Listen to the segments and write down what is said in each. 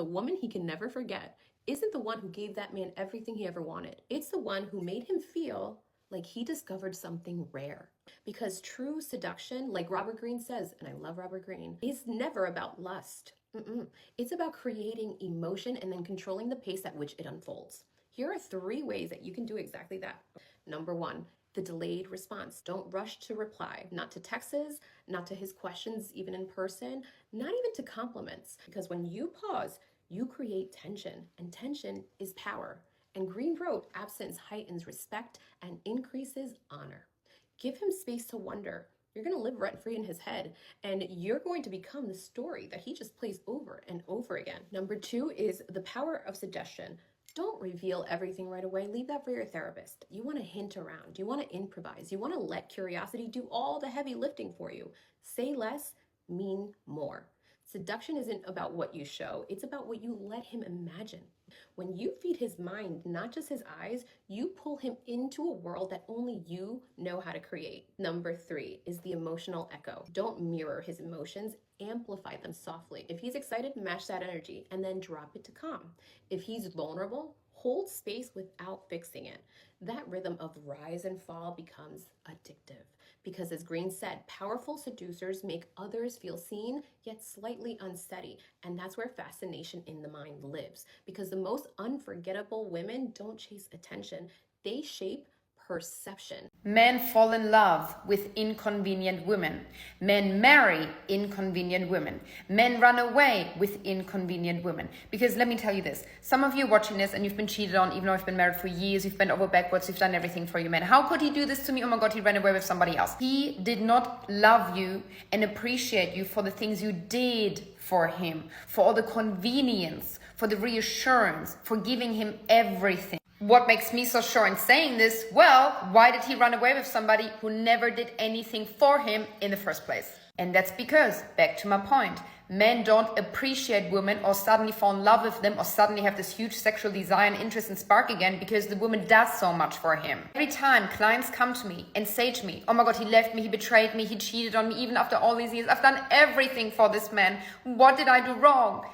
The woman he can never forget isn't the one who gave that man everything he ever wanted. It's the one who made him feel like he discovered something rare. Because true seduction, like Robert Greene says, and I love Robert Greene, is never about lust. It's about creating emotion and then controlling the pace at which it unfolds. Here are 3 ways that you can do exactly that. Number 1, the delayed response. Don't rush to reply, not to texts, not to his questions, even in person, not even to compliments. Because when you pause, you create tension, and tension is power. And Greene wrote, absence heightens respect and increases honor. Give him space to wonder. You're going to live rent-free in his head, and you're going to become the story that he just plays over and over again. Number 2 is the power of suggestion. Don't reveal everything right away. Leave that for your therapist. You want to hint around. You want to improvise. You want to let curiosity do all the heavy lifting for you. Say less, mean more. Seduction isn't about what you show. It's about what you let him imagine. When you feed his mind, not just his eyes, you pull him into a world that only you know how to create. Number 3 is the emotional echo. Don't mirror his emotions. Amplify them softly. If he's excited, match that energy and then drop it to calm. If he's vulnerable, hold space without fixing it. That rhythm of rise and fall becomes addictive. Because as Greene said, powerful seducers make others feel seen, yet slightly unsteady. And that's where fascination in the mind lives. Because the most unforgettable women don't chase attention. They shape perception. Men fall in love with inconvenient women. Men marry inconvenient women. Men run away with inconvenient women. Because let me tell you this, some of you watching this and you've been cheated on, even though you've been married for years, you've bent over backwards, you've done everything for your man. How could he do this to me? Oh my God, he ran away with somebody else. He did not love you and appreciate you for the things you did for him, for all the convenience, for the reassurance, for giving him everything. What makes me so sure in saying this? Well, why did he run away with somebody who never did anything for him in the first place? And that's because, back to my point, men don't appreciate women or suddenly fall in love with them or suddenly have this huge sexual desire and interest and spark again because the woman does so much for him. Every time clients come to me and say to me, oh my God, he left me, he betrayed me, he cheated on me, even after all these years, I've done everything for this man. What did I do wrong?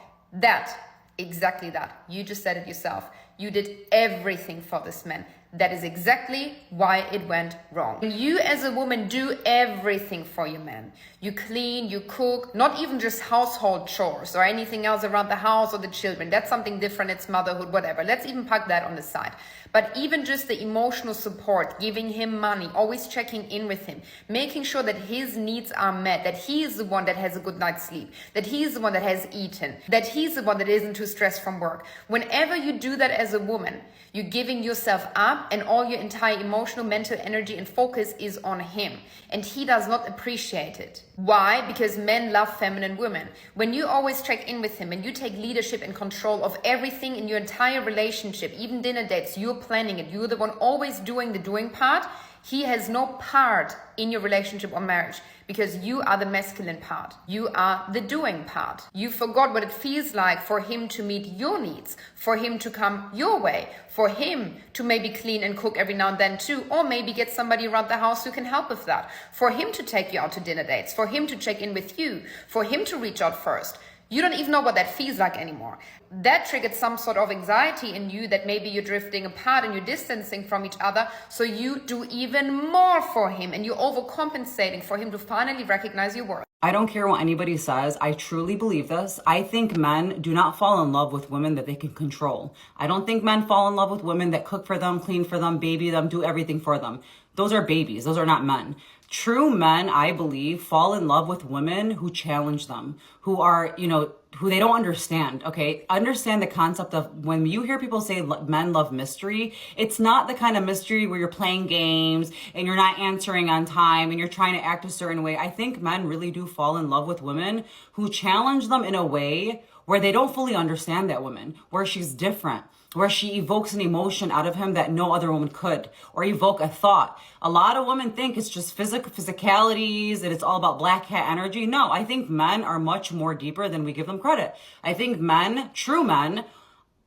Exactly that. You just said it yourself. You did everything for this man. That is exactly why it went wrong. You as a woman do everything for your man. You clean, you cook, not even just household chores or anything else around the house or the children. That's something different. It's motherhood, whatever. Let's even park that on the side. But even just the emotional support, giving him money, always checking in with him, making sure that his needs are met, that he is the one that has a good night's sleep, that he's the one that has eaten, that he's the one that isn't too stressed from work. Whenever you do that as a woman, you're giving yourself up and all your entire emotional, mental energy and focus is on him. And he does not appreciate it. Why? Because men love feminine women. When you always check in with him and you take leadership and control of everything in your entire relationship, even dinner dates, you're planning it, you're the one always doing the doing part, he has no part in your relationship or marriage because you are the masculine part. You are the doing part. You forgot what it feels like for him to meet your needs, for him to come your way, for him to maybe clean and cook every now and then too, or maybe get somebody around the house who can help with that, for him to take you out to dinner dates, for him to check in with you, for him to reach out first. You don't even know what that feels like anymore. That triggered some sort of anxiety in you that maybe you're drifting apart and you're distancing from each other. So you do even more for him and you're overcompensating for him to finally recognize your worth. I don't care what anybody says. I truly believe this. I think men do not fall in love with women that they can control. I don't think men fall in love with women that cook for them, clean for them, baby them, do everything for them. Those are babies. Those are not men. True men, I believe, fall in love with women who challenge them, who are, who they don't understand, okay? Understand the concept of when you hear people say men love mystery, it's not the kind of mystery where you're playing games and you're not answering on time and you're trying to act a certain way. I think men really do fall in love with women who challenge them in a way where they don't fully understand that woman, where she's different, where she evokes an emotion out of him that no other woman could, or evoke a thought. A lot of women think it's just physicalities and it's all about black cat energy. No, I think men are much more deeper than we give them credit. I think men, true men,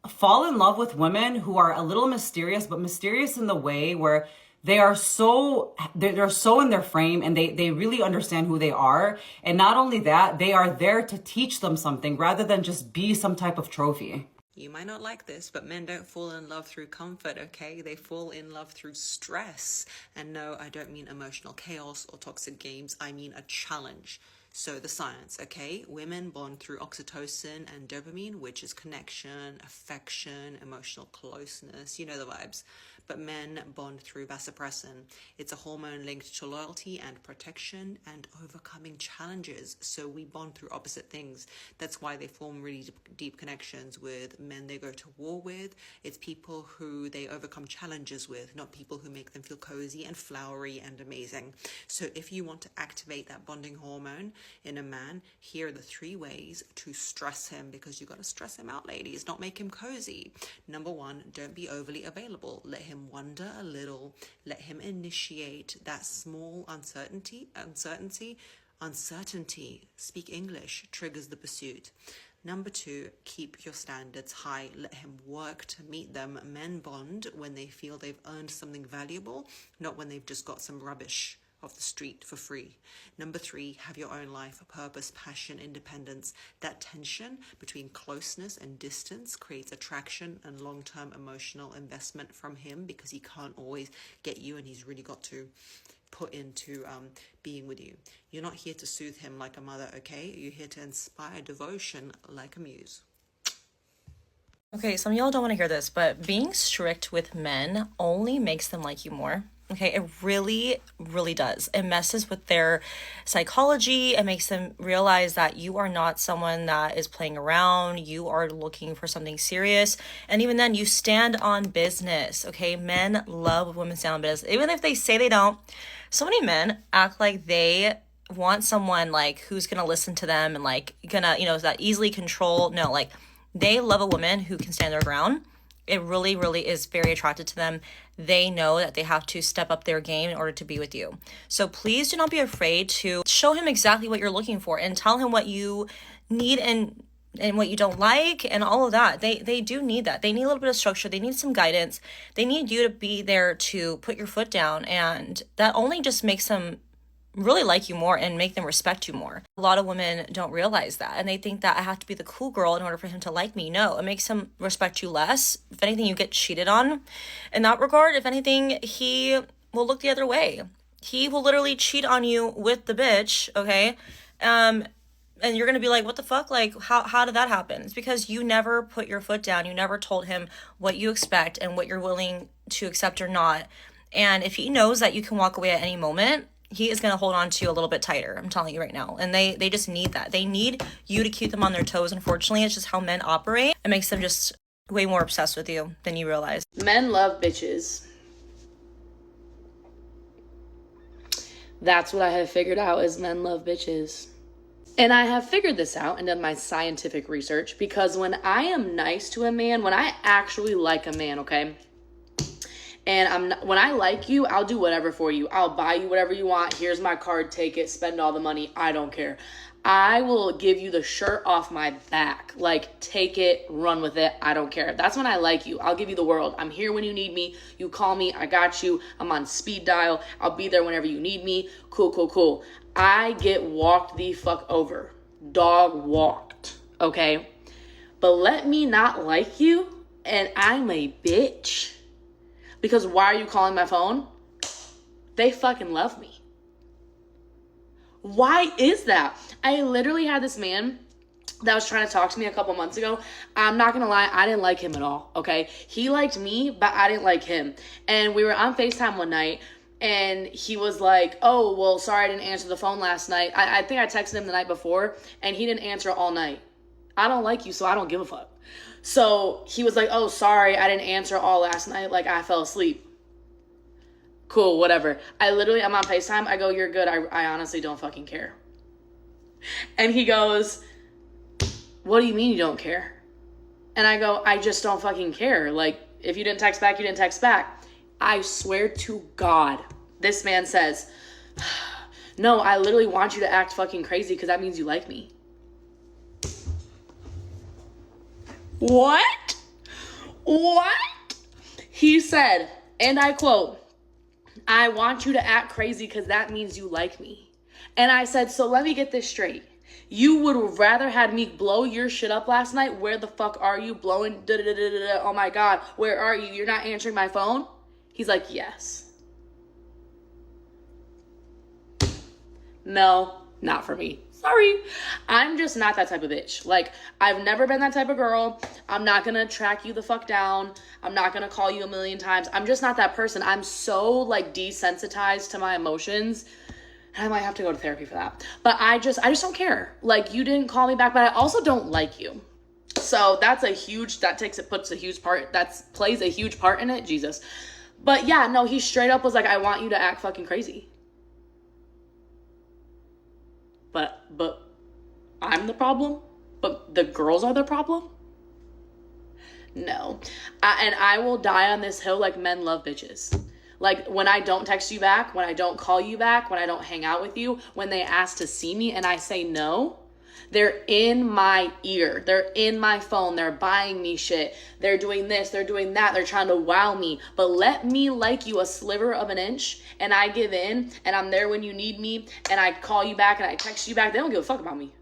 fall in love with women who are a little mysterious, but mysterious in the way where they're so in their frame, and they really understand who they are. And not only that, they are there to teach them something rather than just be some type of trophy. You might not like this, but men don't fall in love through comfort, okay? They fall in love through stress. And no, I don't mean emotional chaos or toxic games. I mean a challenge. So the science, okay? Women bond through oxytocin and dopamine, which is connection, affection, emotional closeness. You know the vibes. But men bond through vasopressin. It's a hormone linked to loyalty and protection and overcoming challenges. So we bond through opposite things. That's why they form really deep connections with men they go to war with. It's people who they overcome challenges with, not people who make them feel cozy and flowery and amazing. So if you want to activate that bonding hormone in a man, here are the 3 ways to stress him, because you got to stress him out, ladies, not make him cozy. Number 1, don't be overly available. Let him wonder a little. Let him initiate that small uncertainty. Speak English, triggers the pursuit. Number 2, keep your standards high. Let him work to meet them. Men bond when they feel they've earned something valuable, not when they've just got some rubbish off the street for free. Number 3, have your own life, purpose, passion, independence. That tension between closeness and distance creates attraction and long-term emotional investment from him, because he can't always get you, and he's really got to put into being with you. You're not here to soothe him like a mother, okay? You're here to inspire devotion like a muse. Okay, some of y'all don't want to hear this, but being strict with men only makes them like you more. Okay, it really, really does. It messes with their psychology. It makes them realize that you are not someone that is playing around. You are looking for something serious. And even then, you stand on business. Okay, men love when women stand on business. Even if they say they don't, so many men act like they want someone like who's gonna listen to them and like gonna, that easily control. No, like they love a woman who can stand their ground. It really, really is very attracted to them. They know that they have to step up their game in order to be with you. So please do not be afraid to show him exactly what you're looking for and tell him what you need and what you don't like and all of that. They do need that. They need a little bit of structure. They need some guidance. They need you to be there to put your foot down. And that only just makes them really like you more and make them respect you more. A lot of women don't realize that, and they think that I have to be the cool girl in order for him to like me. No, it makes him respect you less. If anything, you get cheated on in that regard. If anything, he will look the other way. He will literally cheat on you with the bitch, okay? And you're gonna be like, what the fuck? Like, how did that happen? It's because you never put your foot down. You never told him what you expect and what you're willing to accept or not. And if he knows that you can walk away at any moment, he is going to hold on to you a little bit tighter. I'm telling you right now. And they just need that. They need you to keep them on their toes. Unfortunately, it's just how men operate. It makes them just way more obsessed with you than you realize. Men love bitches. That's what I have figured out, is men love bitches. And I have figured this out and done my scientific research, because when I am nice to a man, when I actually like a man, okay? And when I like you, I'll do whatever for you. I'll buy you whatever you want. Here's my card. Take it. Spend all the money. I don't care. I will give you the shirt off my back. Like, take it, run with it. I don't care. That's when I like you. I'll give you the world. I'm here when you need me. You call me. I got you. I'm on speed dial. I'll be there whenever you need me. Cool, cool, cool. I get walked the fuck over. Dog walked. Okay? But let me not like you, and I'm a bitch. Because why are you calling my phone? They fucking love me. Why is that? I literally had this man that was trying to talk to me a couple months ago. I'm not gonna lie, I didn't like him at all, okay? He liked me, but I didn't like him. And we were on FaceTime one night, and he was like, oh, well, sorry I didn't answer the phone last night. I think I texted him the night before, and he didn't answer all night. I don't like you, so I don't give a fuck. So he was like, oh, sorry, I didn't answer all last night. Like, I fell asleep. Cool, whatever. I'm on FaceTime. I go, you're good. I honestly don't fucking care. And he goes, what do you mean you don't care? And I go, I just don't fucking care. Like, if you didn't text back, you didn't text back. I swear to God, this man says, no, I literally want you to act fucking crazy because that means you like me. What? He said, and I quote, I want you to act crazy because that means you like me. And I said, so let me get this straight. You would rather had me blow your shit up last night? Where the fuck are you? Blowing da-da-da-da-da. Oh my God, where are you? You're not answering my phone? He's like, yes. No, not for me. Sorry. I'm just not that type of bitch. Like, I've never been that type of girl. I'm not gonna track you the fuck down. I'm not gonna call you a million times. I'm just not that person. I'm so like desensitized to my emotions. I might have to go to therapy for that. But I just don't care. Like, you didn't call me back, but I also don't like you. So that's a huge, puts a huge part, plays a huge part in it. Jesus. But yeah, no, he straight up was like, I want you to act fucking crazy. But I'm the problem? But the girls are the problem? No. And I will die on this hill like men love bitches. Like, when I don't text you back, when I don't call you back, when I don't hang out with you, when they ask to see me and I say no, they're in my ear. They're in my phone. They're buying me shit. They're doing this. They're doing that. They're trying to wow me. But let me like you a sliver of an inch and I give in and I'm there when you need me and I call you back and I text you back. They don't give a fuck about me.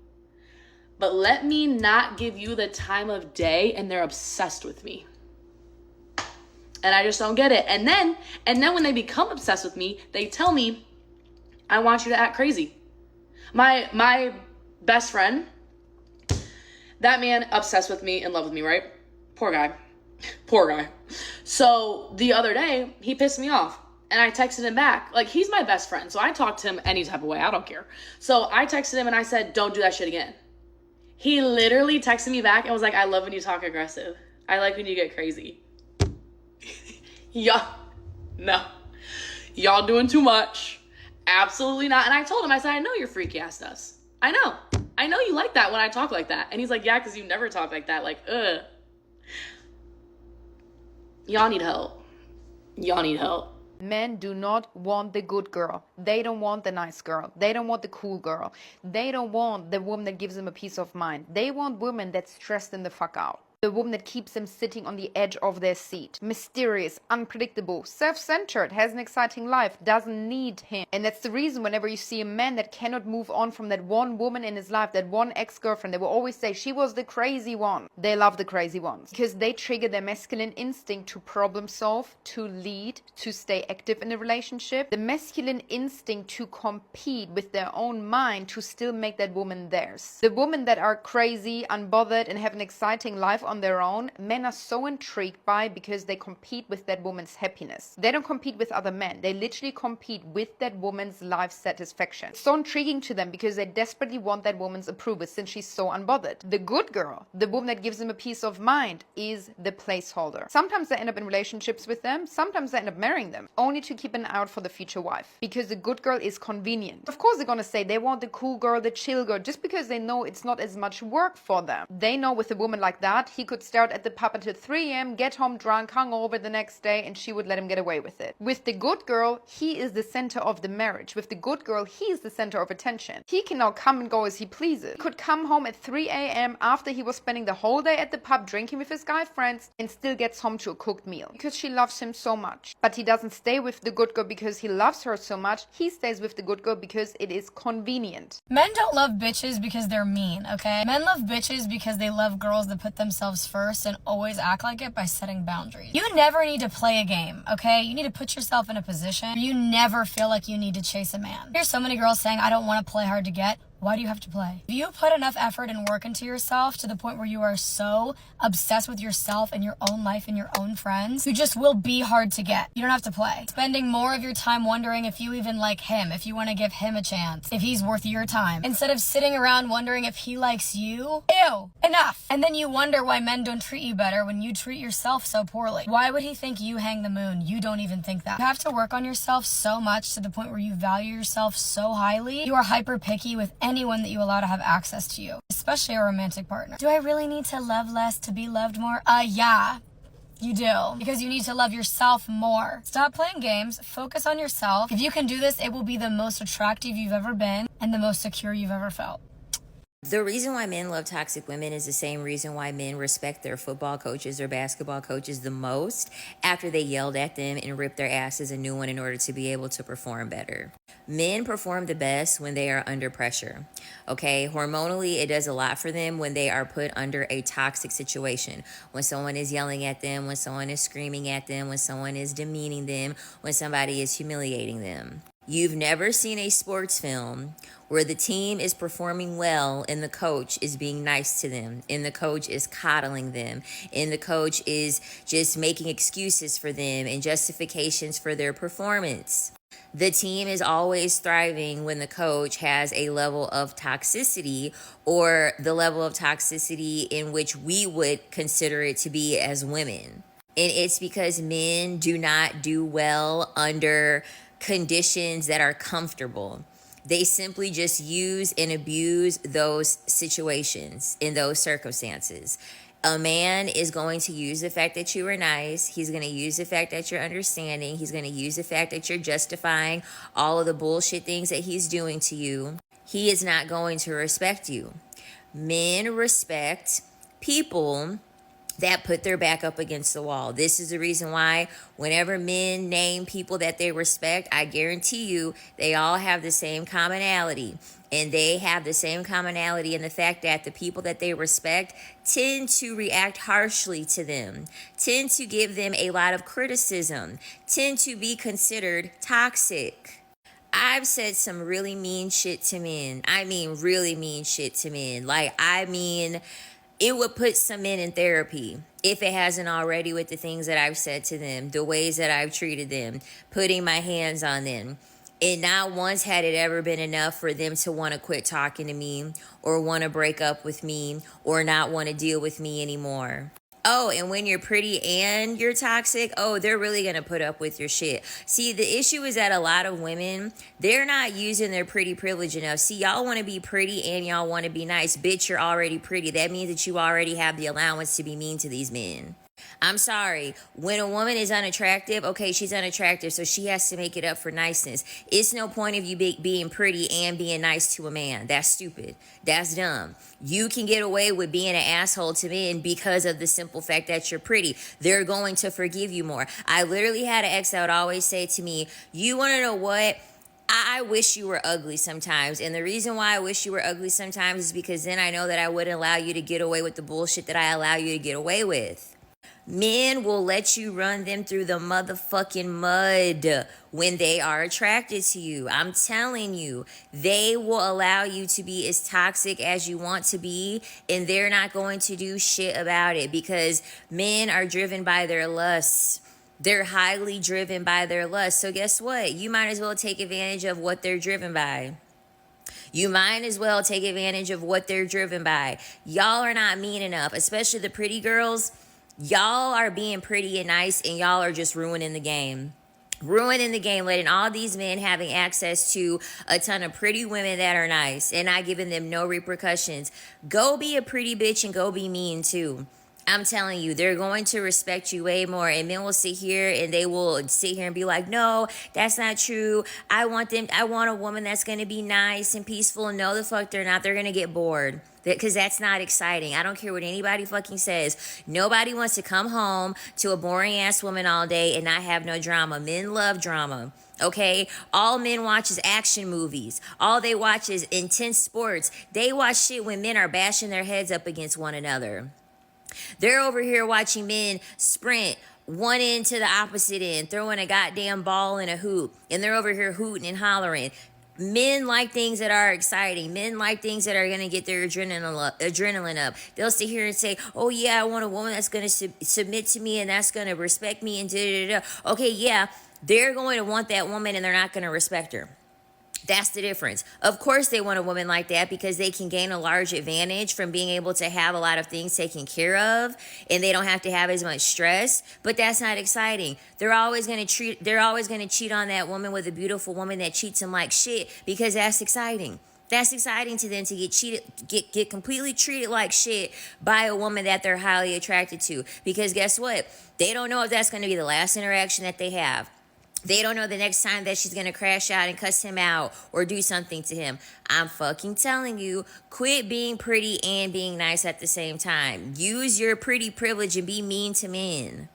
But let me not give you the time of day and they're obsessed with me. And I just don't get it. And then when they become obsessed with me, they tell me, I want you to act crazy. My best friend, that man obsessed with me, in love with me, right? Poor guy. So the other day, he pissed me off. And I texted him back. Like, he's my best friend, so I talk to him any type of way. I don't care. So I texted him and I said, don't do that shit again. He literally texted me back and was like, I love when you talk aggressive. I like when you get crazy. Y'all doing too much. Absolutely not. And I told him, I said, I know you're freaky ass us. I know you like that when I talk like that. And he's like, yeah, because you never talk like that. Like, y'all need help. Men do not want the good girl. They don't want the nice girl. They don't want the cool girl. They don't want the woman that gives them a peace of mind. They want women that stress them the fuck out. The woman that keeps them sitting on the edge of their seat. Mysterious, unpredictable, self-centered, has an exciting life, doesn't need him. And that's the reason whenever you see a man that cannot move on from that one woman in his life, that one ex-girlfriend, they will always say, she was the crazy one. They love the crazy ones. Because they trigger their masculine instinct to problem solve, to lead, to stay active in a relationship. The masculine instinct to compete with their own mind to still make that woman theirs. The women that are crazy, unbothered, and have an exciting life on their own, men are so intrigued by because they compete with that woman's happiness. They don't compete with other men. They literally compete with that woman's life satisfaction. It's so intriguing to them because they desperately want that woman's approval since she's so unbothered. The good girl, the woman that gives them a peace of mind, is the placeholder. Sometimes they end up in relationships with them. Sometimes they end up marrying them, only to keep an eye out for the future wife. Because the good girl is convenient. Of course they're gonna say they want the cool girl, the chill girl, just because they know it's not as much work for them. They know with a woman like that, he could start at the pub until 3 a.m., get home drunk, hungover the next day, and she would let him get away with it. With the good girl, he is the center of the marriage. With the good girl, he is the center of attention. He can now come and go as he pleases. He could come home at 3 a.m. after he was spending the whole day at the pub drinking with his guy friends and still gets home to a cooked meal because she loves him so much. But he doesn't stay with the good girl because he loves her so much. He stays with the good girl because it is convenient. Men don't love bitches because they're mean, okay? Men love bitches because they love girls that put themselves first and always act like it by setting boundaries. You never need to play a game, okay? You need to put yourself in a position where you never feel like you need to chase a man. There's so many girls saying, I don't want to play hard to get. Why do you have to play? If you put enough effort and work into yourself to the point where you are so obsessed with yourself and your own life and your own friends, you just will be hard to get. You don't have to play. Spending more of your time wondering if you even like him, if you want to give him a chance, if he's worth your time, instead of sitting around wondering if he likes you. Ew, enough. And then you wonder why men don't treat you better when you treat yourself so poorly. Why would he think you hang the moon? You don't even think that. You have to work on yourself so much to the point where you value yourself so highly. You are hyper picky with anyone that you allow to have access to you, especially a romantic partner. Do I really need to love less to be loved more? Yeah, you do. Because you need to love yourself more. Stop playing games. Focus on yourself. If you can do this, it will be the most attractive you've ever been and the most secure you've ever felt. The reason why men love toxic women is the same reason why men respect their football coaches or basketball coaches the most after they yelled at them and ripped their asses a new one in order to be able to perform better. Men perform the best when they are under pressure. Okay, hormonally, it does a lot for them when they are put under a toxic situation. When someone is yelling at them, when someone is screaming at them, when someone is demeaning them, when somebody is humiliating them. You've never seen a sports film where the team is performing well and the coach is being nice to them, and the coach is coddling them, and the coach is just making excuses for them and justifications for their performance. The team is always thriving when the coach has a level of toxicity, or the level of toxicity in which we would consider it to be as women. And it's because men do not do well under conditions that are comfortable. They simply just use and abuse those situations in those circumstances. A man is going to use the fact that you are nice. He's going to use the fact that you're understanding. He's going to use the fact that you're justifying all of the bullshit things that he's doing to you. He is not going to respect you. Men respect people that put their back up against the wall. This is the reason why whenever men name people that they respect, I guarantee you they all have the same commonality. And they have the same commonality in the fact that the people that they respect tend to react harshly to them, tend to give them a lot of criticism, tend to be considered toxic. I've said some really mean shit to men. I mean, really mean shit to men. It would put some men in therapy if it hasn't already, with the things that I've said to them, the ways that I've treated them, putting my hands on them. And not once had it ever been enough for them to want to quit talking to me, or want to break up with me, or not want to deal with me anymore. Oh, and when you're pretty and you're toxic, oh, they're really going to put up with your shit. See, the issue is that a lot of women, they're not using their pretty privilege enough. See, y'all want to be pretty and y'all want to be nice. Bitch, you're already pretty. That means that you already have the allowance to be mean to these men. I'm sorry. When a woman is unattractive, okay, she's unattractive, so she has to make it up for niceness. It's no point of you being pretty and being nice to a man. That's stupid. That's dumb. You can get away with being an asshole to men because of the simple fact that you're pretty. They're going to forgive you more. I literally had an ex that would always say to me, you want to know what? I wish you were ugly sometimes. And the reason why I wish you were ugly sometimes is because then I know that I wouldn't allow you to get away with the bullshit that I allow you to get away with. Men will let you run them through the motherfucking mud when they are attracted to you. I'm telling you, they will allow you to be as toxic as you want to be, and they're not going to do shit about it because men are driven by their lusts. They're highly driven by their lust. So guess what? You might as well take advantage of what they're driven by. You might as well take advantage of what they're driven by. Y'all are not mean enough, especially the pretty girls. Y'all are being pretty and nice, and y'all are just ruining the game. Ruining the game, letting all these men having access to a ton of pretty women that are nice and not giving them no repercussions. Go be a pretty bitch and go be mean too. I'm telling you, they're going to respect you way more. And men will sit here and they will sit here and be like, no, that's not true. I want a woman that's going to be nice and peaceful. No, the fuck they're not. They're going to get bored. Because that's not exciting. I don't care what anybody fucking says. Nobody wants to come home to a boring ass woman all day and not have no drama. Men love drama. Okay? All men watch is action movies. All they watch is intense sports. They watch shit when men are bashing their heads up against one another. They're over here watching men sprint one end to the opposite end, throwing a goddamn ball in a hoop. And they're over here hooting and hollering. Men like things that are exciting. Men like things that are going to get their adrenaline up. They'll sit here and say, oh yeah, I want a woman that's going to submit to me and that's going to respect me and da-da-da-da. Okay, yeah, they're going to want that woman and they're not going to respect her. That's the difference. Of course they want a woman like that because they can gain a large advantage from being able to have a lot of things taken care of and they don't have to have as much stress, but that's not exciting. They're always going to cheat on that woman with a beautiful woman that treats them like shit because that's exciting. That's exciting to them to get completely treated like shit by a woman that they're highly attracted to because guess what? They don't know if that's going to be the last interaction that they have. They don't know the next time that she's gonna crash out and cuss him out or do something to him. I'm fucking telling you, quit being pretty and being nice at the same time. Use your pretty privilege and be mean to men.